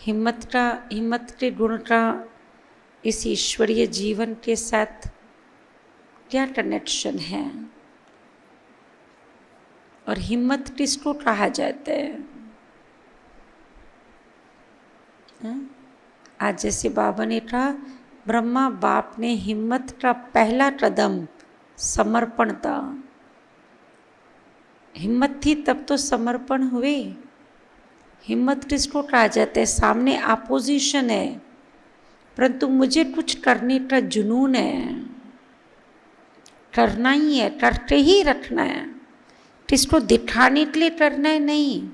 हिम्मत के गुण का इस ईश्वरीय जीवन के साथ क्या कनेक्शन है और हिम्मत किसको कहा जाता है? आज जैसे बाबा ने कहा, ब्रह्मा बाप ने हिम्मत का पहला कदम समर्पण था। हिम्मत थी तब तो समर्पण हुए। हिम्मत किसको कहा जाता है? सामने अपोजिशन है, परंतु मुझे कुछ करने का जुनून है, करना ही है, करके ही रखना है। किसको दिखाने के लिए करना है? नहीं,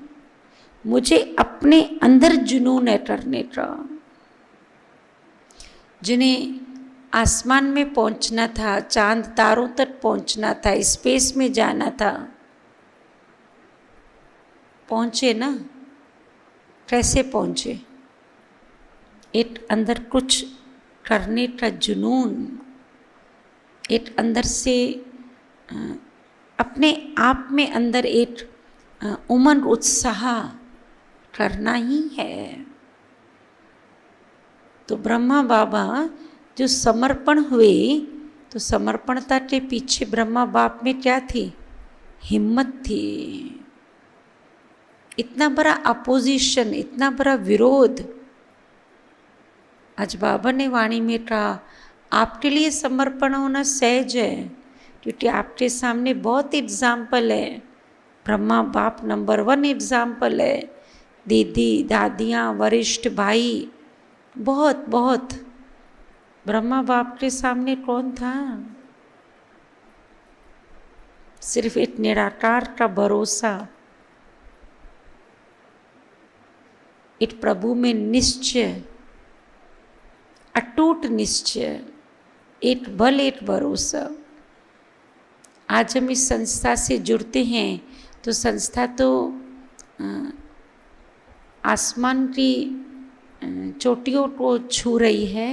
मुझे अपने अंदर जुनून है करने का। जिन्हें आसमान में पहुंचना था, चांद तारों तक पहुंचना था, स्पेस में जाना था, पहुंचे ना? कैसे पहुंचे? एक अंदर कुछ करने का जुनून, एक अंदर से अपने आप में अंदर एक उमंग उत्साह करना ही है। तो ब्रह्मा बाबा जो समर्पण हुए, तो समर्पणता के पीछे ब्रह्मा बाप में क्या थी? हिम्मत थी। इतना बड़ा अपोजिशन, इतना बड़ा विरोध। आज बाबा ने वाणी में कहा, आपके लिए समर्पण होना सहज है, क्योंकि आपके सामने बहुत एग्जाम्पल है। ब्रह्मा बाप नंबर 1 एग्जाम्पल है, दीदी दादियाँ वरिष्ठ भाई बहुत बहुत। ब्रह्मा बाप के सामने कौन था? सिर्फ एक निराकार का भरोसा, एक प्रभु में निश्चय, अटूट निश्चय, एक बल, एक भरोसा। आज हम इस संस्था से जुड़ते हैं तो संस्था तो आसमान की चोटियों को छू रही है।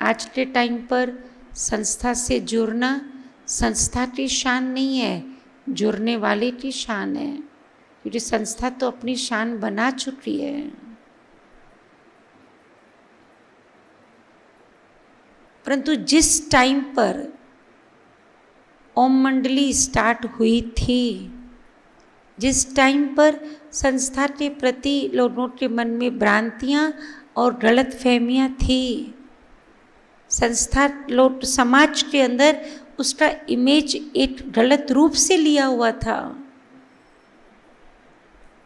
आज के टाइम पर संस्था से जुड़ना संस्था की शान नहीं है, जुड़ने वाले की शान है, क्योंकि संस्था तो अपनी शान बना चुकी है। परंतु जिस टाइम पर ओम मंडली स्टार्ट हुई थी, जिस टाइम पर संस्था के प्रति लोगों के मन में भ्रांतियाँ और गलत फहमियाँ थी, संस्था लोग समाज के अंदर उसका इमेज एक गलत रूप से लिया हुआ था,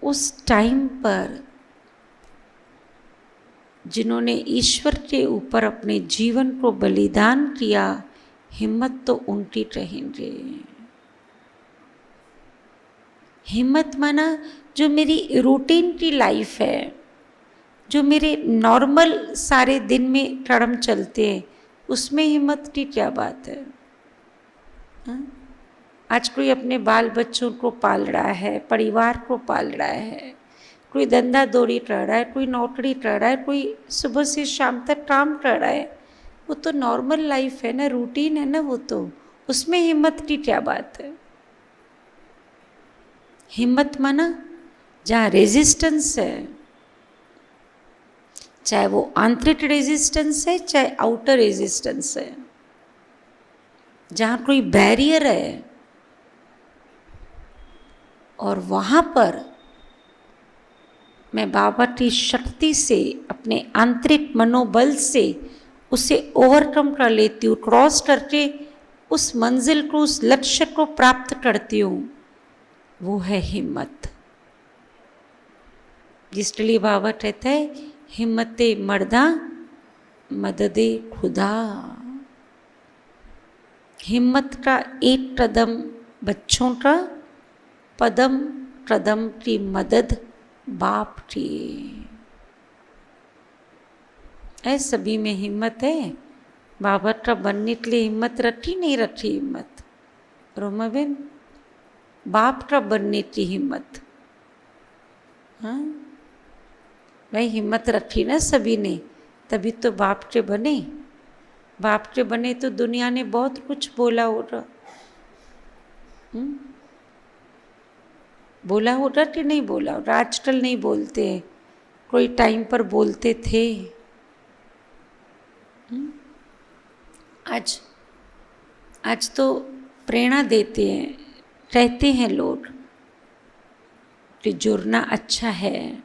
उस टाइम पर जिन्होंने ईश्वर के ऊपर अपने जीवन को बलिदान किया, हिम्मत तो उनकी रहेंगे। हिम्मत माना जो मेरी रूटीन की लाइफ है, जो मेरे नॉर्मल सारे दिन में कर्म चलते हैं, उसमें हिम्मत की क्या बात है? आज कोई अपने बाल बच्चों को पाल रहा है, परिवार को पाल रहा है, कोई धंधा दौड़ी कर रहा है, कोई नौकरी कर रहा है, कोई सुबह से शाम तक काम कर रहा है, वो तो नॉर्मल लाइफ है ना, रूटीन है ना, वो तो उसमें हिम्मत की क्या बात है? हिम्मत माना जहाँ रेजिस्टेंस है, चाहे वो आंतरिक रेजिस्टेंस है चाहे आउटर रेजिस्टेंस है, जहाँ कोई बैरियर है, और वहाँ पर मैं बाबा की शक्ति से, अपने आंतरिक मनोबल से उसे ओवरकम कर लेती हूँ, क्रॉस करके उस मंजिल को, उस लक्ष्य को प्राप्त करती हूँ। वो है हिम्मत, जिसके लिए बाबा कहते हैं, हिम्मते मर्दा मददे खुदा। हिम्मत का एक कदम बच्चों का, पदम कदम की मदद बाप की। ऐ सभी में हिम्मत है। बाबा का बनने के लिए हिम्मत रखी नहीं रखी? हिम्मत रोमा बेन, बाप का बनने की हिम्मत, हाँ भाई हिम्मत रखी ना सभी ने, तभी तो बाप के बने। बाप के बने तो दुनिया ने बहुत कुछ बोला होगा, बोला होगा कि नहीं बोला होगा? आजकल नहीं बोलते हैं, कोई टाइम पर बोलते थे। आज तो प्रेरणा देते हैं, रहते हैं लोग कि जुड़ना अच्छा है,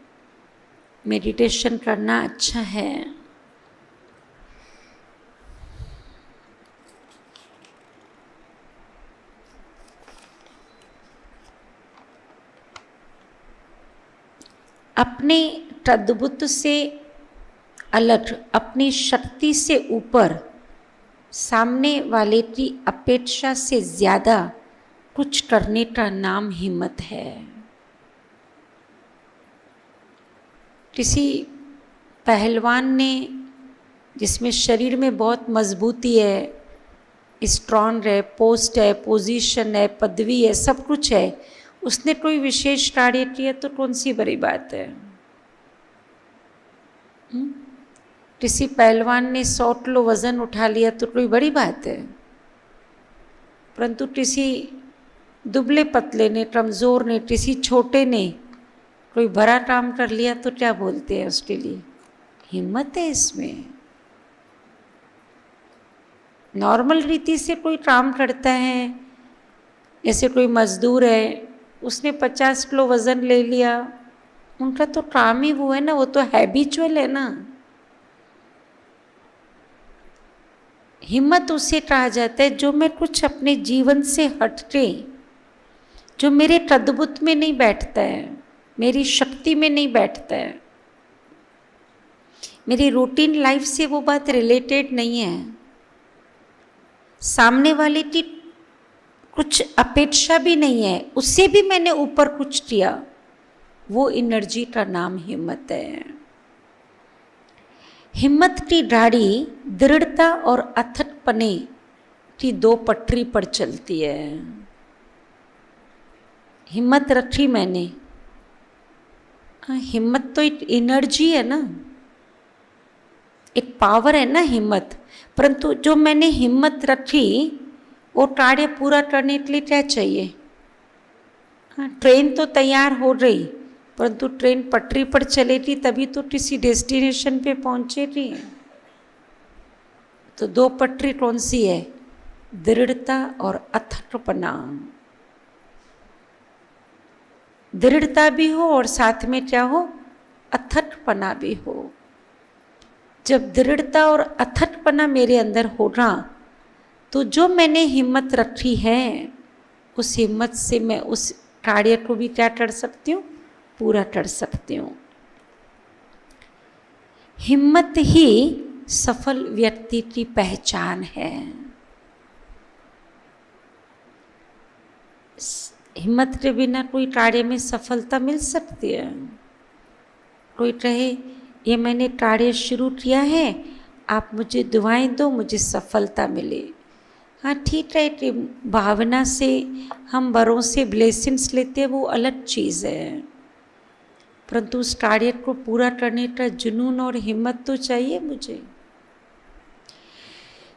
मेडिटेशन करना अच्छा है। अपने तद्भुत से अलग, अपनी शक्ति से ऊपर, सामने वाले की अपेक्षा से ज़्यादा कुछ करने का नाम हिम्मत है। किसी पहलवान ने, जिसमें शरीर में बहुत मजबूती है, स्ट्रॉन्ग है, पोस्ट है, पोजीशन है, पदवी है, सब कुछ है, उसने कोई विशेष कार्य किया तो कौन सी बड़ी बात है? किसी पहलवान ने 100 किलो वजन उठा लिया तो कोई बड़ी बात है? परंतु किसी दुबले पतले ने, कमज़ोर ने, किसी छोटे ने कोई बड़ा काम कर लिया तो क्या बोलते हैं उसके लिए? हिम्मत है इसमें। नॉर्मल रीति से कोई काम करता है, जैसे कोई मजदूर है, उसने 50 किलो वज़न ले लिया, उनका तो काम ही वो है ना, वो तो हैबिचुअल है ना। हिम्मत उसे कहा जाता है जो मैं कुछ अपने जीवन से हटके, जो मेरे तद्भुत में नहीं बैठता है, मेरी शक्ति में नहीं बैठता है, मेरी रूटीन लाइफ से वो बात रिलेटेड नहीं है, सामने वाले की कुछ अपेक्षा भी नहीं है, उससे भी मैंने ऊपर कुछ किया, वो एनर्जी का नाम हिम्मत है। हिम्मत की गाड़ी दृढ़ता और अथकपने की 2 पटरी पर चलती है। हिम्मत रखी मैंने, हिम्मत तो एक एनर्जी है ना, एक पावर है ना हिम्मत। परंतु जो मैंने हिम्मत रखी, वो कार्य पूरा करने के लिए क्या चाहिए? ट्रेन तो तैयार हो रही, परंतु ट्रेन पटरी पर चलेगी तभी तो किसी डेस्टिनेशन पे पहुंचेगी। तो 2 पटरी कौन सी है? दृढ़ता और अथकपना। दृढ़ता भी हो और साथ में क्या हो? अथकपना भी हो। जब दृढ़ता और अथकपना मेरे अंदर होगा, तो जो मैंने हिम्मत रखी है, उस हिम्मत से मैं उस कार्य को भी क्या कर सकती हूँ? पूरा कर सकती हूँ। हिम्मत ही सफल व्यक्ति की पहचान है। हिम्मत के बिना कोई कार्य में सफलता मिल सकती है? कोई कहे ये मैंने कार्य शुरू किया है, आप मुझे दुआएं दो, मुझे सफलता मिले। हाँ ठीक है कि भावना से हम बड़ों से ब्लेसिंग्स लेते हैं, वो अलग चीज़ है, परंतु उस कार्य को पूरा करने का जुनून और हिम्मत तो चाहिए मुझे।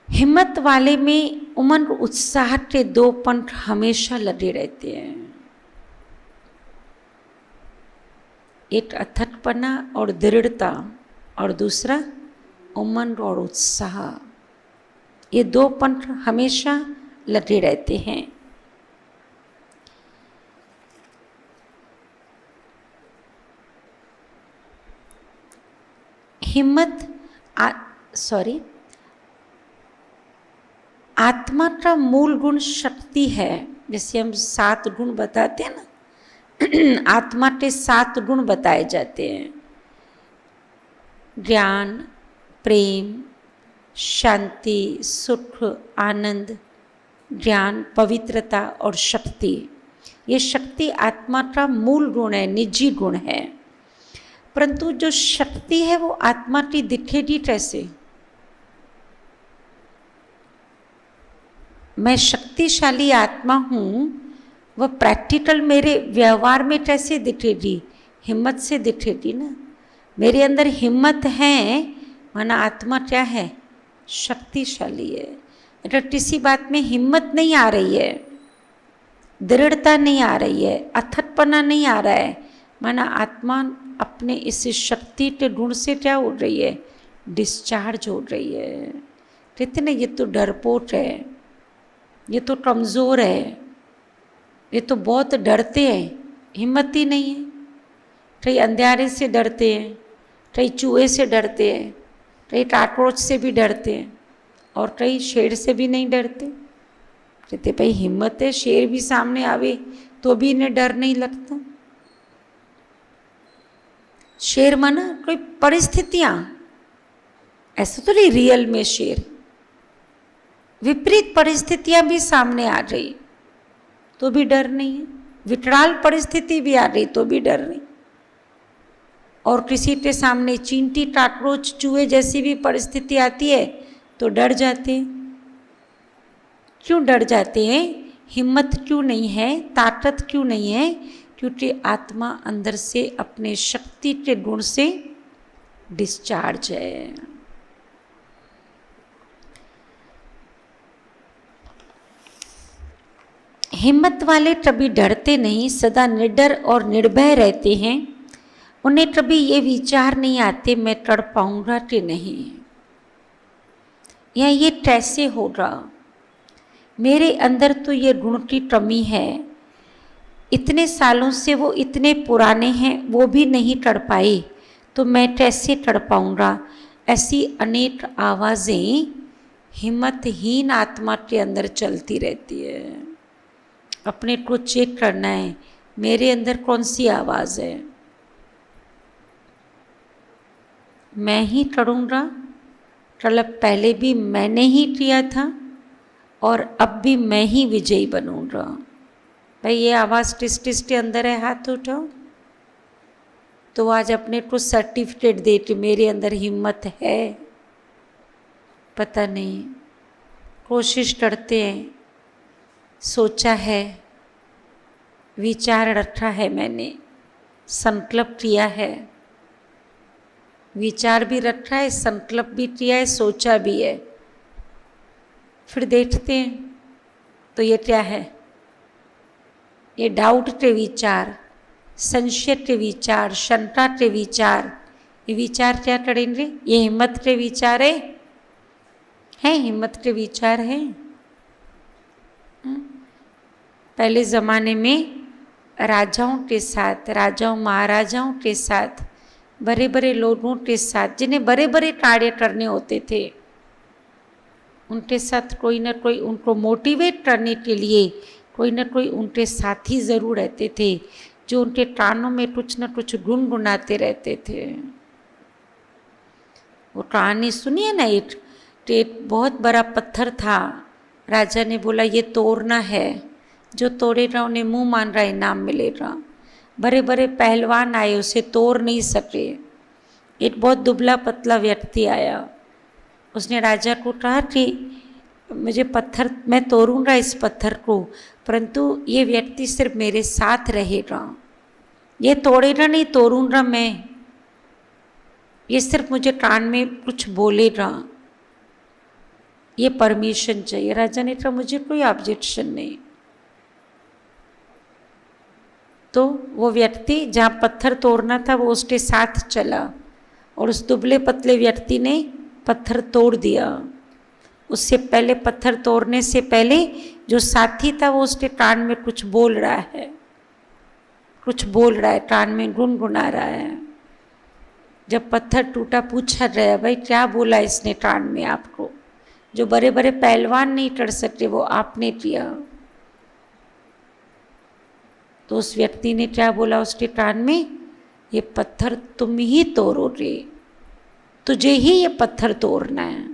हिम्मत वाले में उमंग उत्साह के 2 पंख हमेशा लगे रहते हैं, एक अथकपना और दृढ़ता, और दूसरा उमंग और उत्साह। ये 2 पंख हमेशा लगे रहते हैं। हिम्मत आत्मा का मूल गुण शक्ति है। जैसे हम 7 गुण बताते हैं ना, आत्मा के 7 गुण बताए जाते हैं: ज्ञान, प्रेम, शांति, सुख, आनंद, ज्ञान, पवित्रता और शक्ति। ये शक्ति आत्मा का मूल गुण है, निजी गुण है। परंतु जो शक्ति है वो आत्मा की दिखेगी कैसे? मैं शक्तिशाली आत्मा हूँ, वह प्रैक्टिकल मेरे व्यवहार में कैसे दिखेगी? हिम्मत से दिखेगी ना। मेरे अंदर हिम्मत है, माना आत्मा क्या है? शक्तिशाली है। अगर किसी बात में हिम्मत नहीं आ रही है, दृढ़ता नहीं आ रही है, अथकपना नहीं आ रहा है, माना आत्मा अपने इस शक्ति के गुण से क्या हो रही है, डिस्चार्ज हो रही है। कहते ना ये तो डरपोक है, ये तो कमज़ोर है, ये तो बहुत डरते हैं, हिम्मत ही नहीं है। कई अंधेरे से डरते हैं, कई चूहे से डरते हैं, कई काकरोच से भी डरते हैं और कई शेर से भी नहीं डरते। कहते भाई हिम्मत है, शेर भी सामने आवे तो भी इन्हें डर नहीं लगता। शेर माना कोई परिस्थितियां, ऐसा तो नहीं रियल में शेर, विपरीत परिस्थितियां भी सामने आ रही तो भी डर नहीं है, विकराल परिस्थिति भी आ रही तो भी डर नहीं। और किसी के सामने चींटी काकरोच चूहे जैसी भी परिस्थिति आती है तो डर जाते हैं। क्यों डर जाते हैं? हिम्मत क्यों नहीं है, ताकत क्यों नहीं है? क्योंकि आत्मा अंदर से अपने शक्ति के गुण से डिस्चार्ज है। हिम्मत वाले कभी डरते नहीं, सदा निडर और निर्भय रहते हैं। उन्हें कभी ये विचार नहीं आते मैं कर पाऊंगा कि नहीं, या ये कैसे होगा, मेरे अंदर तो ये गुण की कमी है, इतने सालों से वो इतने पुराने हैं वो भी नहीं कर पाए तो मैं कैसे कर पाऊंगा। ऐसी अनेक आवाज़ें हिम्मतहीन आत्मा के अंदर चलती रहती है। अपने को चेक करना है, मेरे अंदर कौन सी आवाज़ है। मैं ही करूँगा, मतलब पहले भी मैंने ही किया था और अब भी मैं ही विजयी बनूँगा। भाई ये आवाज़ किस के अंदर है, हाथ उठाओ। तो आज अपने को सर्टिफिकेट दे कि मेरे अंदर हिम्मत है। पता नहीं, कोशिश करते हैं, सोचा है, विचार रखा है, मैंने संकल्प किया है, विचार भी रखा है, संकल्प भी किया है, सोचा भी है, फिर देखते हैं तो ये क्या है, ये डाउट के विचार, संशय के विचार, शंका के विचार, ये विचार क्या करेंगे? ये हिम्मत के विचार है हिम्मत के विचार है। पहले ज़माने में राजाओं के साथ, राजाओं महाराजाओं के साथ, बड़े बड़े लोगों के साथ, जिन्हें बड़े बड़े कार्य करने होते थे, उनके साथ कोई ना कोई उनको मोटिवेट करने के लिए कोई ना कोई उनके साथी ज़रूर रहते थे, जो उनके कानों में कुछ ना कुछ गुनगुनाते रहते थे। वो कहानी सुनिए ना, एक बहुत बड़ा पत्थर था, राजा ने बोला ये तोड़ना है, जो तोड़ेगा उन्हें मुंह मान रहा इनाम मिलेगा। बड़े बड़े पहलवान आए, उसे तोड़ नहीं सके। एक बहुत दुबला पतला व्यक्ति आया, उसने राजा को कहा कि मुझे पत्थर, मैं तोड़ूंगा इस पत्थर को, परंतु ये व्यक्ति सिर्फ मेरे साथ रहेगा, ये तोड़ेगा नहीं, तोड़ूंगा मैं, ये सिर्फ मुझे कान में कुछ बोलेगा, ये परमिशन चाहिए। राजा ने कहा मुझे कोई ऑब्जेक्शन नहीं। तो वो व्यक्ति जहाँ पत्थर तोड़ना था वो उसके साथ चला और उस दुबले पतले व्यक्ति ने पत्थर तोड़ दिया। उससे पहले, पत्थर तोड़ने से पहले जो साथी था वो उसके कान में कुछ बोल रहा है, कुछ बोल रहा है, कान में गुनगुना रहा है। जब पत्थर टूटा, पूछा गया भाई क्या बोला इसने कान में आपको, जो बड़े बड़े पहलवान नहीं कर सकते वो आपने किया। तो उस व्यक्ति ने क्या बोला उसके कान में, ये पत्थर तुम ही तोड़ोगे, तुझे ही ये पत्थर तोड़ना है,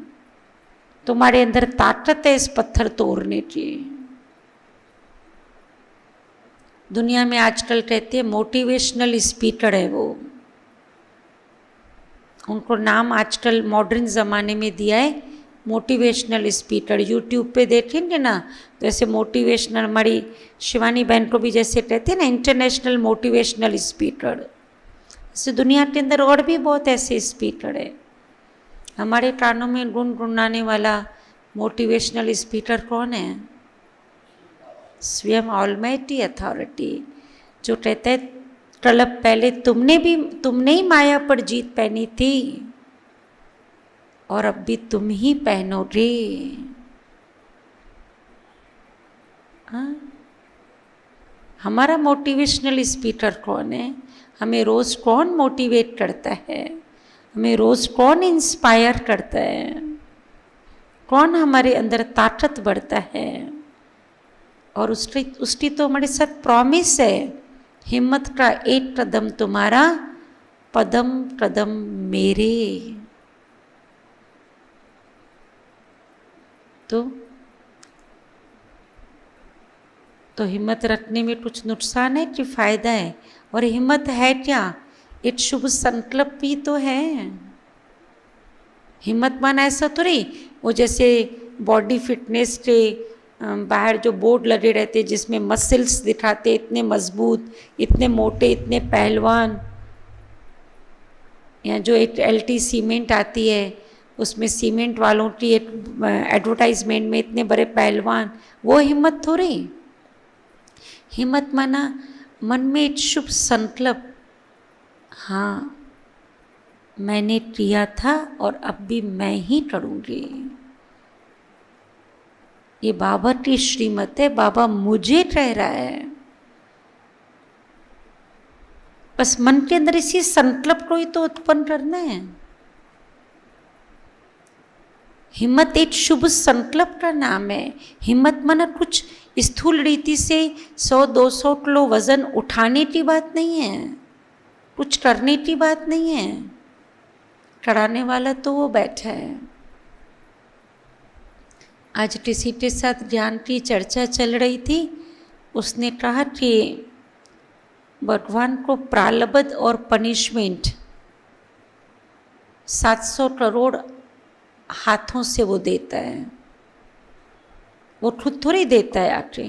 तुम्हारे अंदर ताकत है इस पत्थर तोड़ने की। दुनिया में आजकल कहते हैं मोटिवेशनल स्पीकर है वो, उनको नाम आजकल मॉडर्न ज़माने में दिया है मोटिवेशनल स्पीकर। यूट्यूब पे देखेंगे ना, जैसे मोटिवेशनल, हमारी शिवानी बहन को भी जैसे कहते हैं ना इंटरनेशनल मोटिवेशनल स्पीकर, ऐसे दुनिया के अंदर और भी बहुत ऐसे स्पीकर है। हमारे कानों में गुनगुनाने वाला मोटिवेशनल स्पीकर कौन है? स्वयं ऑलमाइटी अथॉरिटी, जो कहता है प्रलभ पहले तुमने ही माया पर जीत पहनी थी और अब भी तुम ही पहनो रे। हाँ, हमारा मोटिवेशनल स्पीकर कौन है? हमें रोज कौन मोटिवेट करता है? हमें रोज कौन इंस्पायर करता है? कौन हमारे अंदर ताकत बढ़ता है? और उसकी तो हमारे साथ प्रॉमिस है, हिम्मत का एक कदम तुम्हारा, पदम कदम मेरे। तो हिम्मत रखने में कुछ नुकसान है कि फायदा है? और हिम्मत है क्या? एक शुभ संकल्प भी तो है। हिम्मत माना ऐसा तो नहीं वो जैसे बॉडी फिटनेस के बाहर जो बोर्ड लगे रहते जिसमें मसल्स दिखाते, इतने मजबूत, इतने मोटे, इतने पहलवान, या जो एक LT सीमेंट आती है उसमें सीमेंट वालों की एक एडवर्टाइजमेंट में इतने बड़े पहलवान, वो हिम्मत थोड़ी। हिम्मत माना मन में एक शुभ संकल्प, हाँ मैंने किया था और अब भी मैं ही करूँगी। ये बाबा की श्रीमत है, बाबा मुझे कह रहा है। बस मन के अंदर इसी संकल्प को ही तो उत्पन्न करना है। हिम्मत एक शुभ संकल्प का नाम है। हिम्मत माना कुछ स्थूल रीति से 100-200 किलो वजन उठाने की बात नहीं है, कुछ करने की बात नहीं है। कराने वाला तो वो बैठा है। आज किसी के साथ ज्ञान की चर्चा चल रही थी, उसने कहा कि भगवान को प्रारब्ध और पनिशमेंट 700 करोड़ हाथों से वो देता है। वो खुद थोड़ी देता है। आके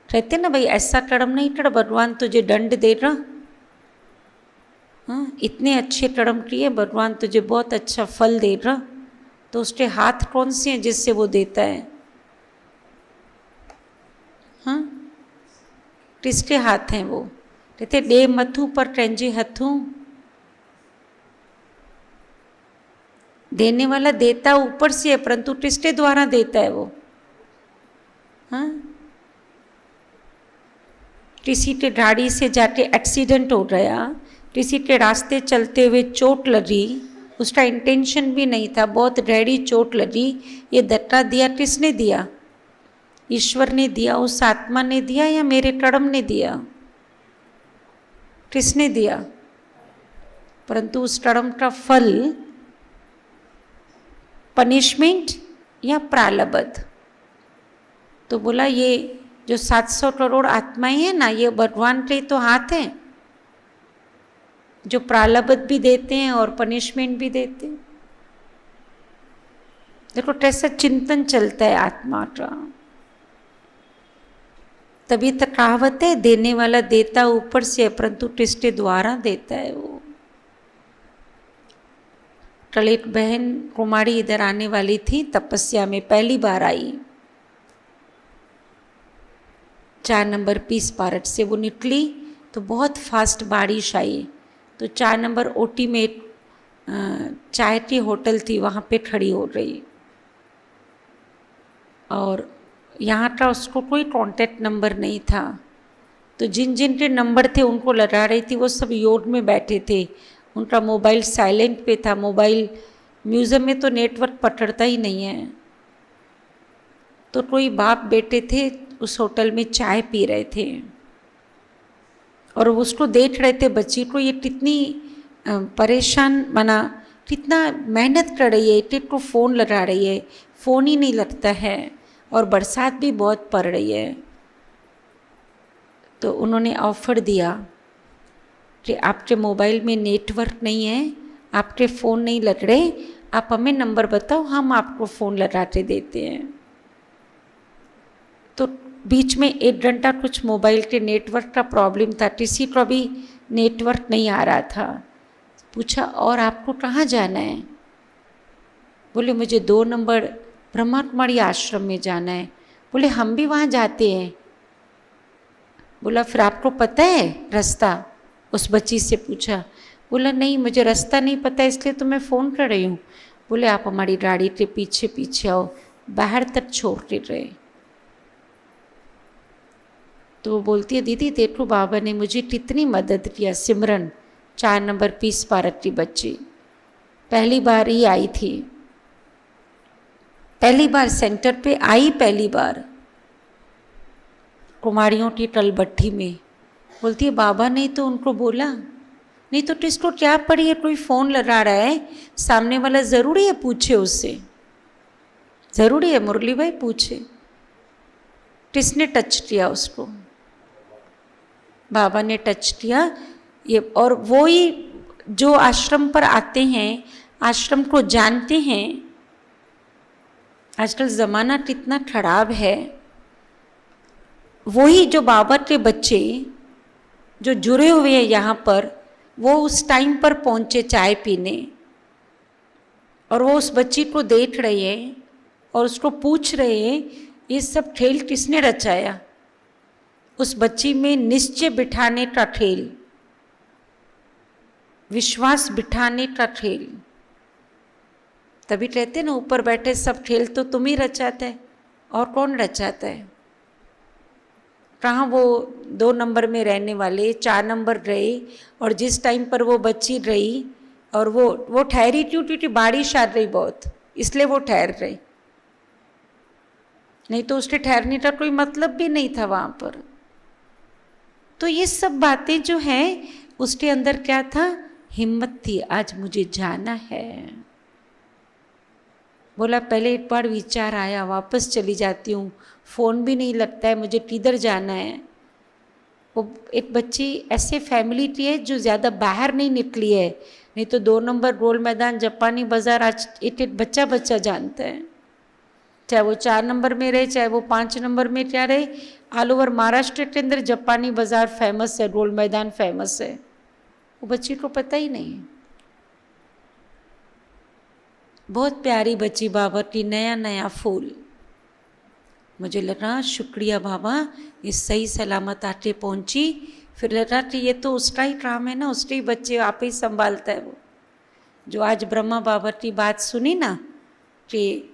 कहते ना भाई ऐसा कर्म नहीं कर, भगवान तुझे दंड दे रहा। हाँ, इतने अच्छे कर्म किए, भगवान तुझे बहुत अच्छा फल दे रहा। तो उसके हाथ कौन से हैं जिससे वो देता है? हाँ, किसके हाथ हैं वो? कहते डे मथू पर टेंजे हथू। देने वाला देता ऊपर से है, परंतु किसके द्वारा देता है वो? हाँ, किसी के गाड़ी से जाके एक्सीडेंट हो गया, किसी के रास्ते चलते हुए चोट लगी, उसका इंटेंशन भी नहीं था, बहुत गहरी चोट लगी, ये धक्का दिया किसने दिया? ईश्वर ने दिया, उस आत्मा ने दिया या मेरे कर्म ने दिया? किसने दिया? परंतु उस कर्म का फल पनिशमेंट या प्रारब्ध। तो बोला ये जो 700 करोड़ आत्माएं हैं ना, ये भगवान के तो हाथ हैं जो प्रारब्ध भी देते हैं और पनिशमेंट भी देते हैं। देखो कैसा चिंतन चलता है आत्मा का। तभी तक कहावत है, देने वाला देता ऊपर से, परंतु किसके द्वारा देता है वो? कल एक बहन कुमारी इधर आने वाली थी, तपस्या में पहली बार आई। 4 नंबर पीस पार्ट से वो निकली तो बहुत फास्ट बारिश आई, तो 4 नंबर ओटी में चाय की होटल थी, वहाँ पे खड़ी हो रही। और यहाँ का उसको कोई कांटेक्ट नंबर नहीं था, तो जिन जिन के नंबर थे उनको लगा रही थी। वो सब योग में बैठे थे, उनका मोबाइल साइलेंट पे था। मोबाइल म्यूज़ियम में तो नेटवर्क पकड़ता ही नहीं है। तो कोई बाप बेटे थे उस होटल में चाय पी रहे थे और उसको देख रहे थे बच्ची को, ये कितनी परेशान बना, कितना मेहनत कर रही है, एक को फ़ोन लगा रही है, फ़ोन ही नहीं लगता है, और बरसात भी बहुत पड़ रही है। तो उन्होंने ऑफ़र दिया कि आपके मोबाइल में नेटवर्क नहीं है, आपके फ़ोन नहीं लग रहे, आप हमें नंबर बताओ, हम आपको फ़ोन लगा के देते हैं। तो बीच में 1 घंटा कुछ मोबाइल के नेटवर्क का प्रॉब्लम था, किसी को भी नेटवर्क नहीं आ रहा था। पूछा और आपको कहाँ जाना है? बोले मुझे 2 नंबर ब्रह्मा कुमारी आश्रम में जाना है। बोले हम भी वहाँ जाते हैं। बोला फिर आपको पता है रास्ता? उस बच्ची से पूछा, बोला नहीं मुझे रास्ता नहीं पता इसलिए तो मैं फ़ोन कर रही हूँ। बोले आप हमारी गाड़ी के पीछे पीछे आओ, बाहर तक छोड़ते रहे। तो वो बोलती है दीदी देखो बाबा ने मुझे कितनी मदद किया। सिमरन 4 नंबर पीस पार्क की बच्ची पहली बार ही आई थी, पहली बार सेंटर पे आई, पहली बार कुमारियों की टलबट्टी में। बोलती है बाबा ने तो उनको बोला, नहीं तो किसको क्या पड़ी है, कोई फ़ोन लगा रहा है सामने वाला, ज़रूरी है पूछे उससे, ज़रूरी है मुरली भाई पूछे, किसने टच किया उसको? बाबा ने टच किया। ये और वो ही जो आश्रम पर आते हैं, आश्रम को जानते हैं। आजकल ज़माना कितना खराब है। वही जो बाबा के बच्चे जो जुड़े हुए हैं यहाँ पर, वो उस टाइम पर पहुँचे चाय पीने, और वो उस बच्ची को देख रहे हैं और उसको पूछ रहे हैं ये सब खेल किसने रचाया? उस बच्ची में निश्चय बिठाने का खेल, विश्वास बिठाने का खेल। तभी कहते हैं ना ऊपर बैठे सब खेल तो तुम ही रचाते है, और कौन रचाता है? कहाँ वो 2 नंबर में रहने वाले 4 नंबर रहे, और जिस टाइम पर वो बच्ची रही और वो ठहरी क्यों? क्योंकि बारिश आ रही बहुत, इसलिए वो ठहर रही, नहीं तो उसके ठहरने का कोई मतलब भी नहीं था वहाँ पर। तो ये सब बातें जो हैं उसके अंदर क्या था? हिम्मत थी, आज मुझे जाना है। बोला पहले एक बार विचार आया वापस चली जाती हूँ, फ़ोन भी नहीं लगता है, मुझे किधर जाना है। वो एक बच्ची ऐसे फैमिली की है जो ज़्यादा बाहर नहीं निकली है, नहीं तो 2 नंबर गोल मैदान जापानी बाज़ार आज एक बच्चा बच्चा जानता है, चाहे वो 4 नंबर में रहे चाहे वो 5 नंबर में क्या रहे। ऑल ओवर महाराष्ट्र के अंदर जापानी बाज़ार फेमस है, गोल मैदान फेमस है, वो बच्ची को पता ही नहीं है। बहुत प्यारी बच्ची बाबा की, नया नया फूल। मुझे लगा शुक्रिया बाबा, ये सही सलामत आके पहुंची। फिर लगा कि ये तो उसका ही काम है ना, उसके ही बच्चे आप ही संभालता है वो। जो आज ब्रह्मा बाबा की बात सुनी ना कि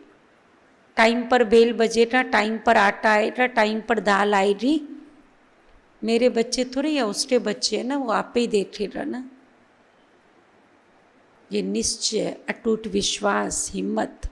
टाइम पर बेल बजेगा, टाइम पर आटा आएगा, टाइम पर दाल आएगी, मेरे बच्चे थोड़े या उसके बच्चे हैं ना, वो आप ही देखेगा ना। ये निश्चय, अटूट विश्वास, हिम्मत,